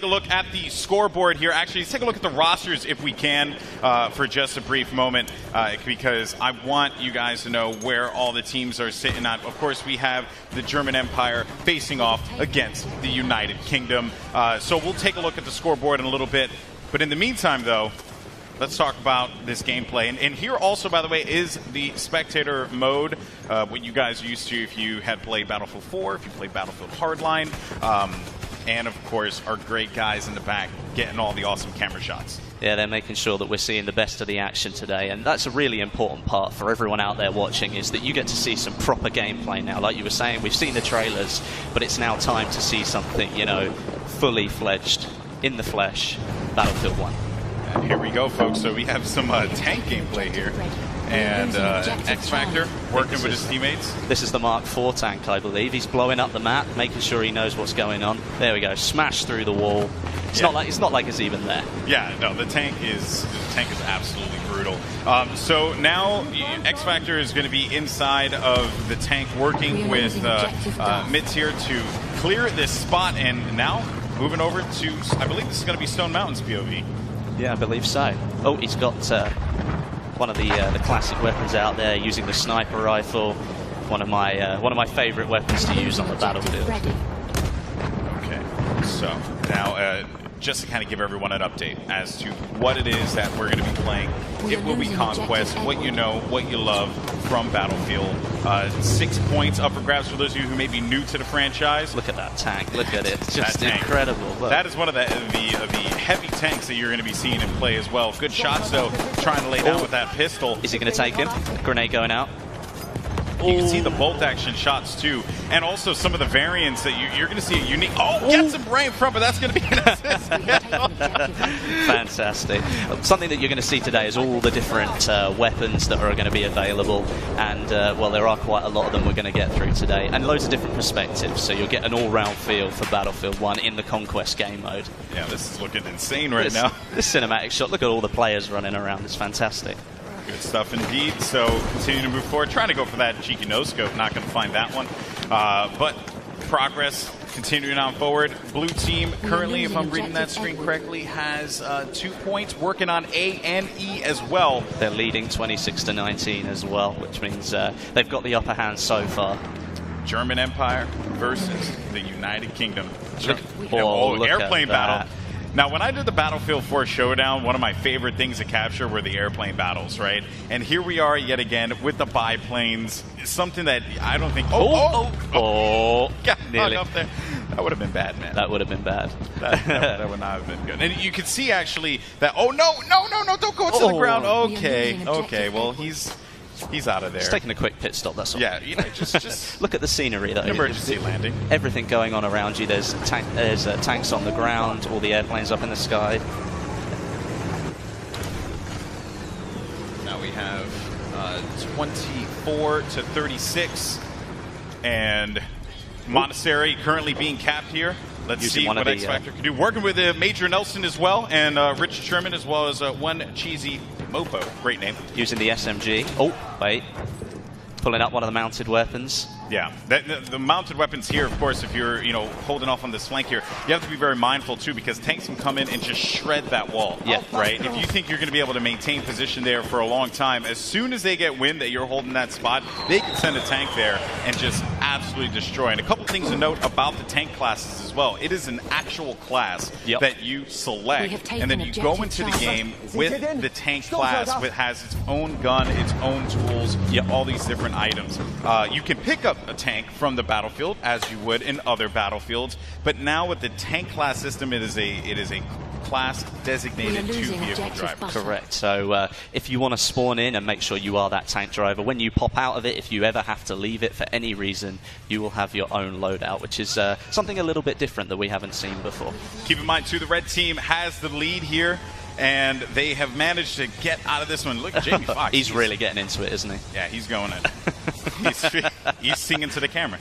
a look at the scoreboard here. Actually, let's take a look at the rosters if we can for just a brief moment, because I want you guys to know where all the teams are sitting at. Of course, we have the German Empire facing off against the United Kingdom. So we'll take a look at the scoreboard in a little bit. But in the meantime, though, let's talk about this gameplay. And here also, by the way, is the spectator mode, what you guys are used to if you had played Battlefield 4, if you played Battlefield Hardline, and, of course, our great guys in the back getting all the awesome camera shots. Yeah, they're making sure that we're seeing the best of the action today, and that's a really important part for everyone out there watching, is that you get to see some proper gameplay now. Like you were saying, we've seen the trailers, but it's now time to see something, you know, fully fledged, in the flesh, Battlefield 1. And here we go, folks. So we have some tank gameplay here. And X Factor working with his teammates. This is the Mark IV tank, I believe. He's blowing up the map, making sure he knows what's going on. There we go, smash through the wall. It's not like it's even there. Yeah, no, the tank is absolutely brutal. So now X Factor is going to be inside of the tank, working with mids here to clear this spot, and now moving over to, I believe this is going to be Stone Mountain's POV. Yeah, I believe so. Oh, he's got one of the classic weapons out there, using the sniper rifle. One of my favorite weapons to use on the battlefield. Okay, so now just to kind of give everyone an update as to what it is that we're going to be playing. It will be Conquest, what you know, what you love from Battlefield. 6 points up for grabs for those of you who may be new to the franchise. Look at that tank. Look at it. It's just incredible. Look. That is one of the heavy tanks that you're going to be seeing in play as well. Good shots, though, trying to lay down with that pistol. Is he going to take him? Grenade going out. You can see the bolt action shots too, and also some of the variants that you're going to see a unique. Oh, gets him right in front, but that's going to be an assist. Fantastic. Something that you're going to see today is all the different weapons that are going to be available, and well, there are quite a lot of them we're going to get through today, and loads of different perspectives. So you'll get an all-round feel for Battlefield 1 in the Conquest game mode. Yeah, this is looking insane right now. This cinematic shot. Look at all the players running around. It's fantastic. Good stuff indeed. So continue to move forward. Trying to go for that cheeky no-scope. Not going to find that one. But progress continuing on forward. Blue team currently, if I'm reading that screen correctly, has 2 points. Working on A and E as well. They're leading 26-19 as well, which means they've got the upper hand so far. German Empire versus the United Kingdom. Look airplane battle. Now, when I did the Battlefield 4 Showdown, one of my favorite things to capture were the airplane battles, right? And here we are yet again with the biplanes. Something that I don't think... Got hung up there. That would have been bad, man. That would have been bad. That would not have been good. And you could see, actually, that... Oh, no, don't go to the ground. Okay, well, He's out of there. Just taking a quick pit stop, that's all. Yeah, you know, just look at the scenery, though. Emergency landing. Everything going on around you. There's tanks on the ground, all the airplanes up in the sky. Now we have 24-36, and Monastery currently being capped here. Let's see what X Factor can do. Working with Major Nelson as well, and Richard Sherman, as well as one cheesy Mopo. Great name. Using the SMG. Oh, wait. Pulling up one of the mounted weapons. Yeah, the mounted weapons here, of course, if you're holding off on this flank here, you have to be very mindful too, because tanks can come in and just shred that wall. Yeah. Right. If you think you're going to be able to maintain position there for a long time, as soon as they get wind that you're holding that spot, they can send a tank there and just absolutely destroy. And a couple things to note about the tank classes as well. It is an actual class that you select, and then you go into the game with the tank class, which has its own gun, its own tools, all these different items. You can pick up a tank from the battlefield as you would in other battlefields, but now with the tank class system, it is a class designated to vehicle drivers. Correct. So if you want to spawn in and make sure you are that tank driver, when you pop out of it, if you ever have to leave it for any reason, you will have your own loadout, which is something a little bit different that we haven't seen before. Keep in mind too, the red team has the lead here, and they have managed to get out of this one. Look at Jamie Foxx. He's really getting into it, isn't he? Yeah, he's going in. He's singing to the camera.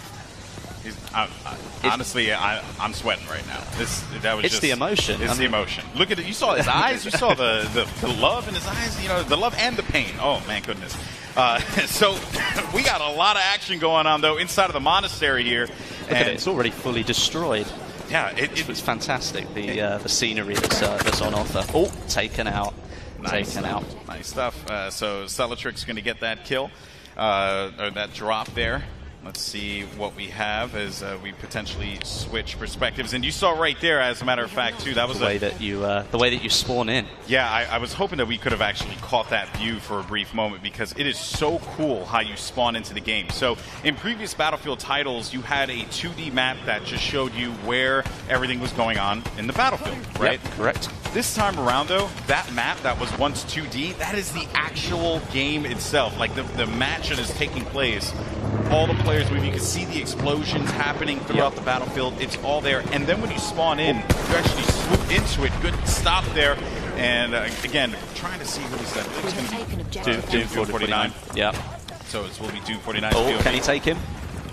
Honestly, I'm sweating right now. It's the emotion. It's the emotion. Look at it. You saw his eyes. You saw the love in his eyes. The love and the pain. Oh, man, goodness. So we got a lot of action going on, though, inside of the monastery here. Look at it. It's already fully destroyed. Yeah, it's fantastic. The scenery that's on offer. Oh, taken out. Nice. Taken out. Nice stuff. So Celetric's going to get that kill, or that drop there. Let's see what we have as we potentially switch perspectives. And you saw right there, as a matter of fact, too, that was the way that you spawn in. Yeah, I was hoping that we could have actually caught that view for a brief moment, because it is so cool how you spawn into the game. So in previous Battlefield titles, you had a 2D map that just showed you where everything was going on in the battlefield, right? Yep, correct. This time around, though, that map that was once 2D, that is the actual game itself. Like the match that is taking place, all the players move. You can see the explosions happening throughout the battlefield. It's all there. And then when you spawn in, you actually swoop into it. Good stop there. And again, trying to see what is that. It's going to be Doom 49. Yeah. So it will be Doom 49. Oh, can he take him?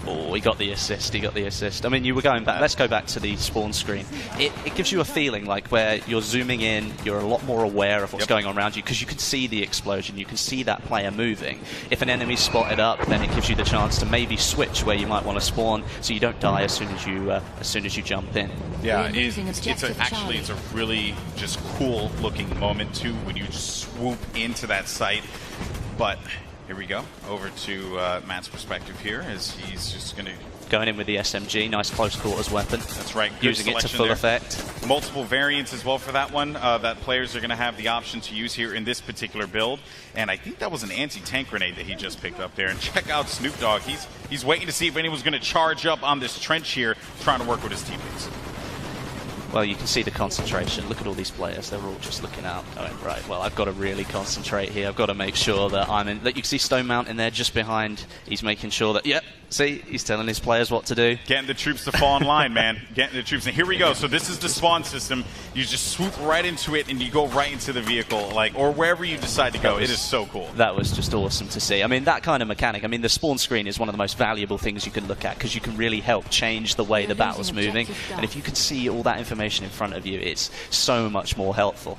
Oh, he got the assist. He got the assist. I mean, you were going back. Let's go back to the spawn screen. It gives you a feeling like where you're zooming in, you're a lot more aware of what's going on around you, because you can see the explosion. You can see that player moving. If an enemy's spotted up, then it gives you the chance to maybe switch where you might want to spawn, so you don't die as soon as you jump in. Yeah, it's a really just cool looking moment too when you swoop into that site. But here we go, over to Matt's perspective here, as he's just going to... Going in with the SMG, nice close quarters weapon. That's right. Good using it to full effect. Multiple variants as well for that one that players are going to have the option to use here in this particular build. And I think that was an anti-tank grenade that he just picked up there. And check out Snoop Dogg. He's waiting to see if anyone's going to charge up on this trench here, trying to work with his teammates. Well, you can see the concentration. Look at all these players. They're all just looking out, going, right, well, I've got to really concentrate here. I've got to make sure that I'm in... Look, you can see Stone Mountain there just behind. He's making sure that... Yep, see, he's telling his players what to do. Getting the troops to fall in line, man. Getting the troops. And here we go. So this is the spawn system. You just swoop right into it, and you go right into the vehicle, like, or wherever you decide to go. It is so cool. That was just awesome to see. I mean, that kind of mechanic. I mean, the spawn screen is one of the most valuable things you can look at, because you can really help change the way the battle's moving. And if you can see all that information in front of you, it's so much more helpful.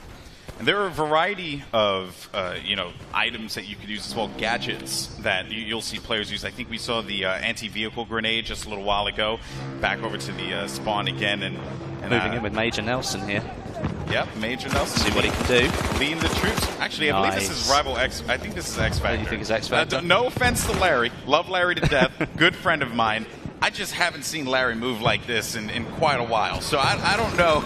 And there are a variety of items that you could use as well, gadgets that you'll see players use. I think we saw the anti-vehicle grenade just a little while ago. Back over to the spawn again, and moving in with Major Nelson here. Yep, Major Nelson. See what he can do. Leading the troops. Actually, I believe this is Rival X. I think this is X Factor. You think it's X Factor? No offense to Larry. Love Larry to death. Good friend of mine. I just haven't seen Larry move like this in quite a while. So I don't know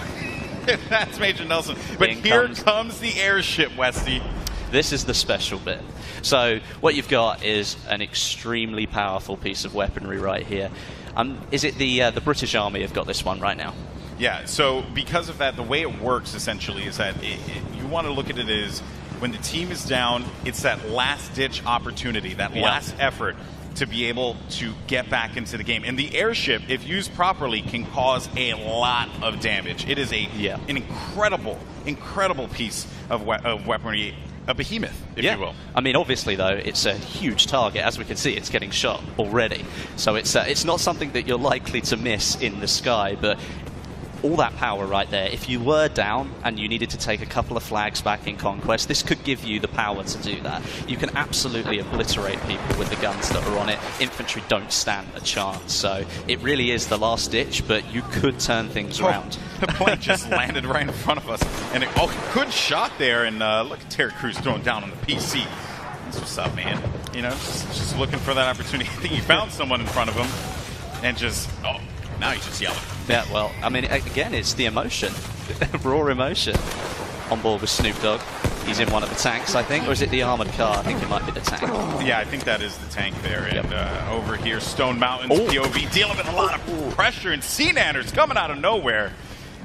if that's Major Nelson. But here comes the airship, Westy. This is the special bit. So what you've got is an extremely powerful piece of weaponry right here. Is it the British Army have got this one right now? Yeah, so because of that, the way it works essentially is that you want to look at it as when the team is down, it's that last-ditch opportunity, that last effort to be able to get back into the game. And the airship, if used properly, can cause a lot of damage. It is an incredible piece of weaponry, a behemoth, if you will. I mean, obviously, though, it's a huge target. As we can see, it's getting shot already. So it's not something that you're likely to miss in the sky, but all that power right there. If you were down and you needed to take a couple of flags back in Conquest, this could give you the power to do that. You can absolutely obliterate people with the guns that are on it. Infantry don't stand a chance. So it really is the last ditch, but you could turn things around. The plane just landed right in front of us. And good shot there. And look at Terry Crews throwing down on the PC. That's what's up, man. You know, just looking for that opportunity. I think he found someone in front of him and just, now he's just yelling. Yeah, well, I mean, again, it's the emotion. Raw emotion. On board with Snoop Dogg. He's in one of the tanks, I think. Or is it the armored car? I think it might be the tank. Yeah, I think that is the tank there. And over here, Stone Mountain's POV dealing with a lot of pressure. And Sea-Nanner's coming out of nowhere,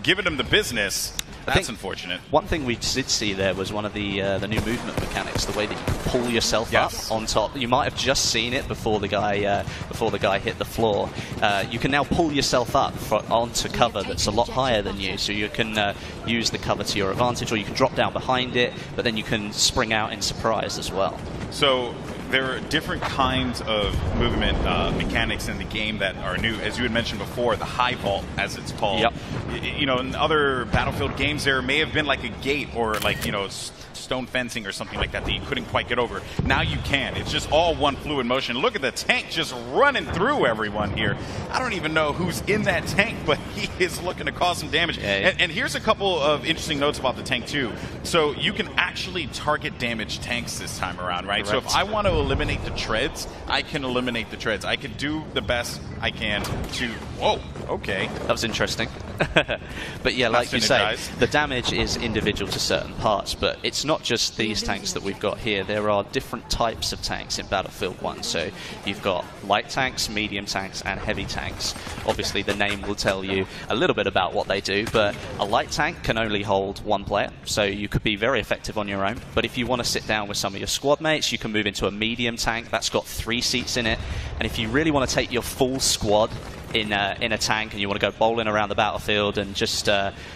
giving him the business. That's unfortunate. One thing we did see there was one of the new movement mechanics, the way that you can pull yourself up on top. You might have just seen it before the guy hit the floor. You can now pull yourself up onto cover that's a lot higher than you, so you can use the cover to your advantage, or you can drop down behind it, but then you can spring out in surprise as well. So there are different kinds of movement mechanics in the game that are new. As you had mentioned before, the high vault, as it's called. Yep. You know, in other Battlefield games, there may have been like a gate or like, stone fencing or something like that that you couldn't quite get over. Now you can. It's just all one fluid motion. Look at the tank just running through everyone here. I don't even know who's in that tank, but he is looking to cause some damage. Yeah. And here's a couple of interesting notes about the tank too. So you can actually target damage tanks this time around, right? Correct. So if I want to eliminate the treads, I can eliminate the treads. I can do the best I can to... Whoa, okay. That was interesting. But yeah, like you say, the damage is individual to certain parts, but it's not just these tanks that we've got here. There are different types of tanks in Battlefield 1. So you've got light tanks, medium tanks, and heavy tanks. Obviously, the name will tell you a little bit about what they do, but a light tank can only hold one player, so you could be very effective on your own. But if you want to sit down with some of your squad mates, you can move into a medium tank. That's got 3 seats in it. And if you really want to take your full squad in a tank and you want to go bowling around the battlefield and just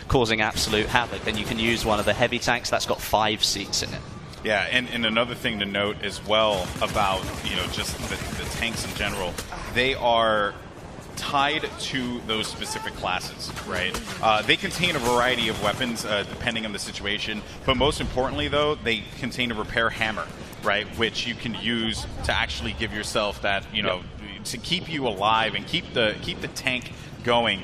causing absolute havoc, then you can use one of the heavy tanks. That's got 5 seats in it. Yeah, and another thing to note as well about, you know, just the tanks in general, they are tied to those specific classes, right? They contain a variety of weapons depending on the situation, but most importantly though, they contain a repair hammer, right? Which you can use to actually give yourself that, you know, to keep you alive and keep the tank going.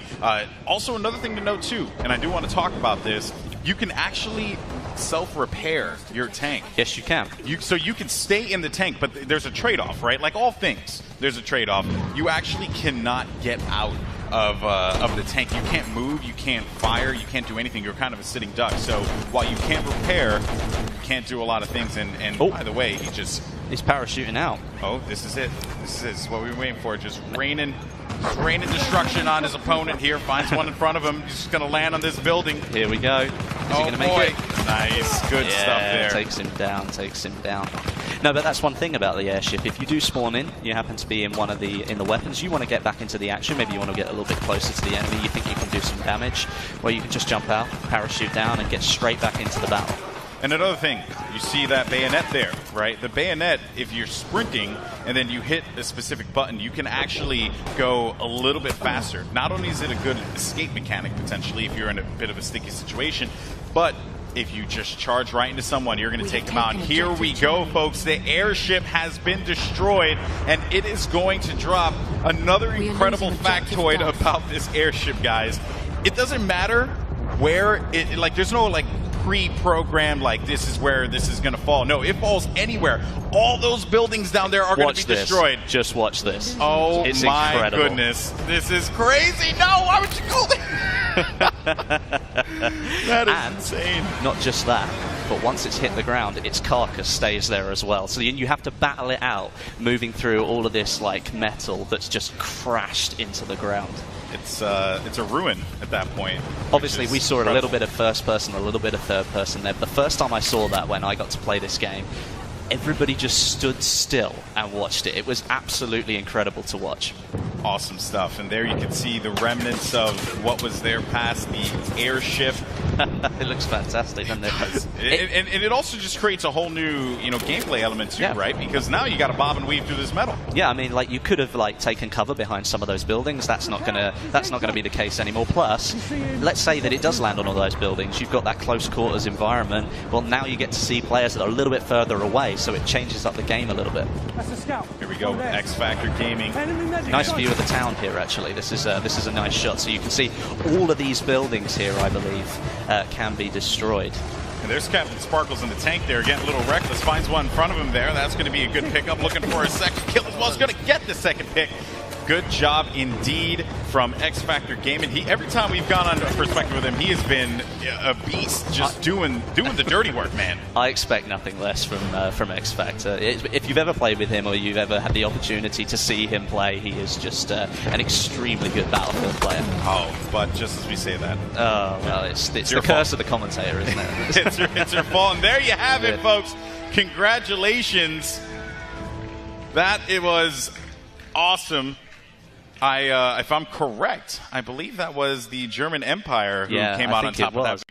Also, another thing to note too, and I do want to talk about this, you can actually self-repair your tank. Yes, you can. So you can stay in the tank, but there's a trade-off, right? Like all things, there's a trade-off. You actually cannot get out of the tank. You can't move, you can't fire, you can't do anything. You're kind of a sitting duck. So while you can't repair, you can't do a lot of things. And by the way, he's parachuting out. Oh, this is it. This is what we were waiting for. Just raining destruction on his opponent here. Finds one in front of him. He's just going to land on this building. Here we go. Is he going to make it? Nice. Good stuff there. Takes him down. No, but that's one thing about the airship. If you do spawn in, you happen to be in one of the weapons, you want to get back into the action. Maybe you want to get a little bit closer to the enemy. You think you can do some damage. Well, you can just jump out, parachute down, and get straight back into the battle. And another thing, you see that bayonet there, right? The bayonet, if you're sprinting and then you hit a specific button, you can actually go a little bit faster. Not only is it a good escape mechanic, potentially, if you're in a bit of a sticky situation, but if you just charge right into someone, you're going to take them out. And here we go, folks. The airship has been destroyed, and it is going to drop another incredible factoid about this airship, guys. It doesn't matter where it, like, there's no, like, pre-programmed, like, this is where this is going to fall. No, it falls anywhere. All those buildings down there are going to be destroyed. Just watch this. Oh, it's my incredible. goodness. This is crazy. No, why would you go there? That is insane. Not just that, but once it's hit the ground, its carcass stays there as well. So you have to battle it out, moving through all of this like metal that's just crashed into the ground. It's a ruin at that point. Obviously, we saw a little bit of first person, a little bit of third person there. But the first time I saw that, when I got to play this game, everybody just stood still and watched it. It was absolutely incredible to watch. Awesome stuff. And there you can see the remnants of what was there past the airship. It looks fantastic, doesn't it? And it also just creates a whole new, you know, gameplay element too, right? Because now you got to bob and weave through this metal. Yeah, I mean, like, you could have like taken cover behind some of those buildings. That's not gonna be the case anymore. Plus, let's say that it does land on all those buildings. You've got that close quarters environment. Well, now you get to see players that are a little bit further away, so it changes up the game a little bit. Here we go, X Factor Gaming. Nice view of the town here, actually. This is a nice shot. So you can see all of these buildings here, I believe, can be destroyed. And there's Captain Sparkles in the tank there, getting a little reckless. Finds one in front of him there. That's going to be a good pickup. Looking for a second kill as well. He's going to get the second pick. Good job indeed from X Factor Gaming. Every time we've gone on perspective with him, he has been a beast, just doing the dirty work, man. I expect nothing less from X Factor. If you've ever played with him or you've ever had the opportunity to see him play, he is just an extremely good Battlefield player. Oh, but just as we say that, oh well, it's the curse of the commentator, isn't it? it's your fault. And there you have it, folks. Congratulations. It was awesome. If I'm correct, I believe that was the German Empire who came out on top of that.